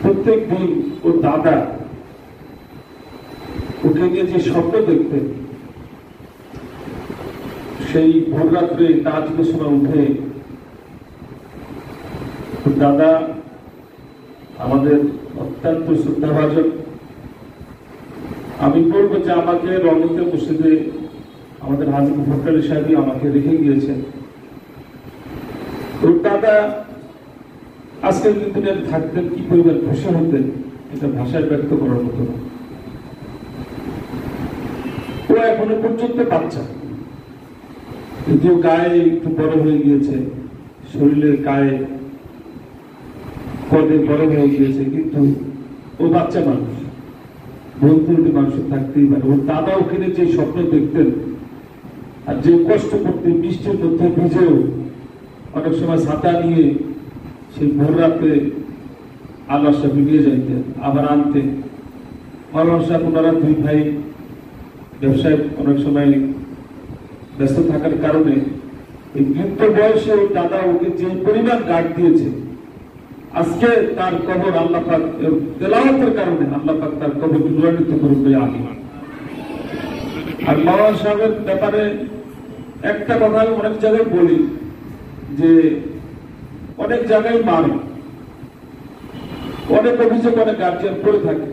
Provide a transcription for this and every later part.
প্রত্যেক দিন ওর দাদা ওকে নিয়ে যে স্বপ্ন দেখতেন, সেই ভোর রাত্রে তাহাজ্জুদের সময় উঠে দাদা আমাদের অত্যন্ত শ্রদ্ধাভাজন। আমি বলবো যে আমাকে রহমতের মসজিদে আমাদের হাজী মুফাক্কির আলী সাহেব আমাকে রেখে গিয়েছেন। ওর দাদা আজকের দিনে থাকতেন, কি পরিবার খুশি হতেন এটা ভাষায় ব্যক্ত করার মতো না। ও এখনো পর্যন্ত বাচ্চা, যদিও গায়ে একটু বড় হয়ে গিয়েছে, শরীরের গায়ে পদে বড় হয়ে গিয়েছে, কিন্তু ও বাচ্চা মানুষ, ভুল মানুষ থাকতেই পারে। ওর দাদা ওখানে যে স্বপ্ন দেখতেন আর যে কষ্ট করতেন, বৃষ্টির মধ্যে ভিজেও অনেক সময় ছাতা নিয়ে সেই ভোর রাতে আল্লাহ সাহেব নিয়ে যাইতেন, আবার আনতেন। মাওলানা সাহেব ওনারা দুই ভাই ব্যবসায় অনেক সময় ব্যস্ত থাকার কারণে এই বৃদ্ধ বয়সে ওর দাদা ওকে যে পরিমাণ গার্ড দিয়েছে, আজকে তার কবর আল্লাহ পাক তেলাওয়াতের কারণে আল্লাহ পাক তার কবর নুরান্বিত করবে। আমি আর মাওলানা সাহেবের ব্যাপারে একটা কথা আমি অনেক জায়গায় বলি যে অনেক জায়গায় মারে, অনেক অভিযোগ অনেক গার্জিয়ান করে থাকে,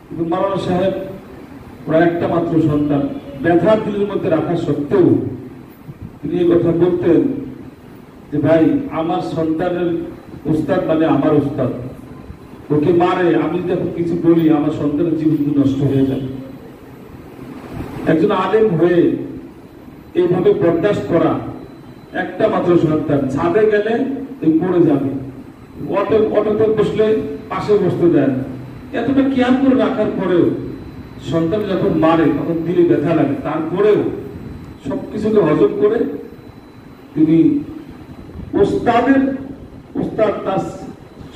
কিন্তু মাওলানা সাহেব ওরা একটা মাত্র সন্তান, ব্যথার দিলের মধ্যে রাখা সত্ত্বেও তিনি এই কথা বলতেন যে ভাই আমার সন্তানের উস্তাদ মানে আমার উস্তাদ, ওকে মারে, আমি যখন কিছু বলি আমার সন্তানের জীবন নষ্ট হয়ে যায়। একজন আলেম হয়ে এইভাবে বরদাস্ত করা, একটা মাত্র সন্তান, ছাদে গেলে পড়ে যাবে, অটোতে বসলে পাশে বসতে দেন, এতটা কেয়ার করে রাখার পরেও সন্তান যখন মারে তখন দিলে ব্যথা লাগে, তারপরেও সবকিছুকে হজম করে তিনি উস্তাদ তার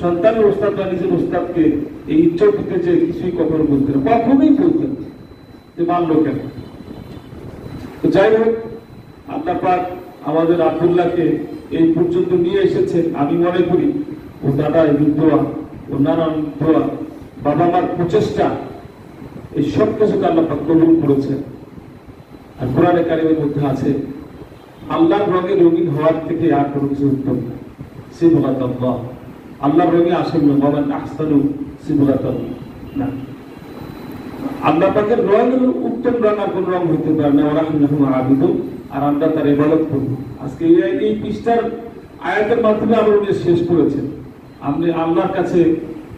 সন্তানের উস্তাদ বা নিজের উস্তাদকে এই ইচ্ছা দিতে যে কিছুই কখনো বলতেন, কখনোই বলতেন যে মানলো কেন। তো যাই হোক, আল্লাহ পাক আমাদের আব্দুল্লাহকে এই পর্যন্ত নিয়ে এসেছেন। আমি মনে করি ও দাদা এই দোয়া, ও নানান দোয়া, বাবা মার প্রচেষ্টা, এই সব কিছুকে আল্লাহ পাক কবুল করেছেন। আর কোরআনে কারিমের মধ্যে আছে আল্লাহর রঙে রঙিন হওয়ার থেকে আর কোনো কিছু উত্তম না। সিবগাতুল্লাহ, আল্লাহর রঙে আসেন না, ওয়া মান আহসানু সিবগাতুল্লাহ না। আল্লাহ পাকের রঙের উত্তম রং আর কোন রং হইতে পারে না। ওয়া রাহমাহু আবিদুন, আর আমরা তার ইবাদত করব। আজকে এই পৃষ্ঠার আয়াতের মাধ্যমে আমরা শেষ করেছেন। আপনি আল্লাহর কাছে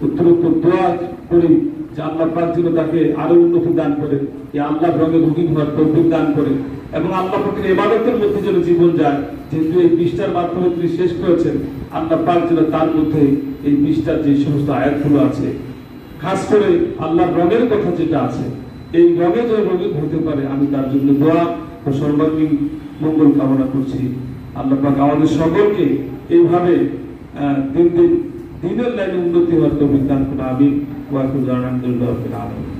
উত্তরোত্তর দোয়া করি যে আল্লাহ পাক যেন তাকে আরো উন্নতি দান করে, এই আল্লাহর রঙে রঙিন হওয়ার তৌফিক দান করে, এবং আল্লাহ পাকের ইবাদতের মধ্যে যেন জীবন যায়। যেহেতু এই পৃষ্ঠার মাধ্যমে তিনি শেষ করেছেন, আল্লাহ পাক যেন তার মধ্যে এই পৃষ্ঠার যে সমস্ত আয়াতগুলো আছে, খাস করে আল্লাহর রঙের কথা যেটা আছে, এই রঙে যেন রঙিন হতে পারে, আমি তার জন্য দোয়া ও সর্বাঙ্গীন মঙ্গল কামনা করছি। আল্লাহ পাক আমাদের সকলকে এইভাবে দিনের লাইনে উন্নতি হওয়ার তৌফিক দান করুন। আমি ওয়া আখিরু দাওয়ানা আলহামদুলিল্লাহি রাব্বিল আলামিন।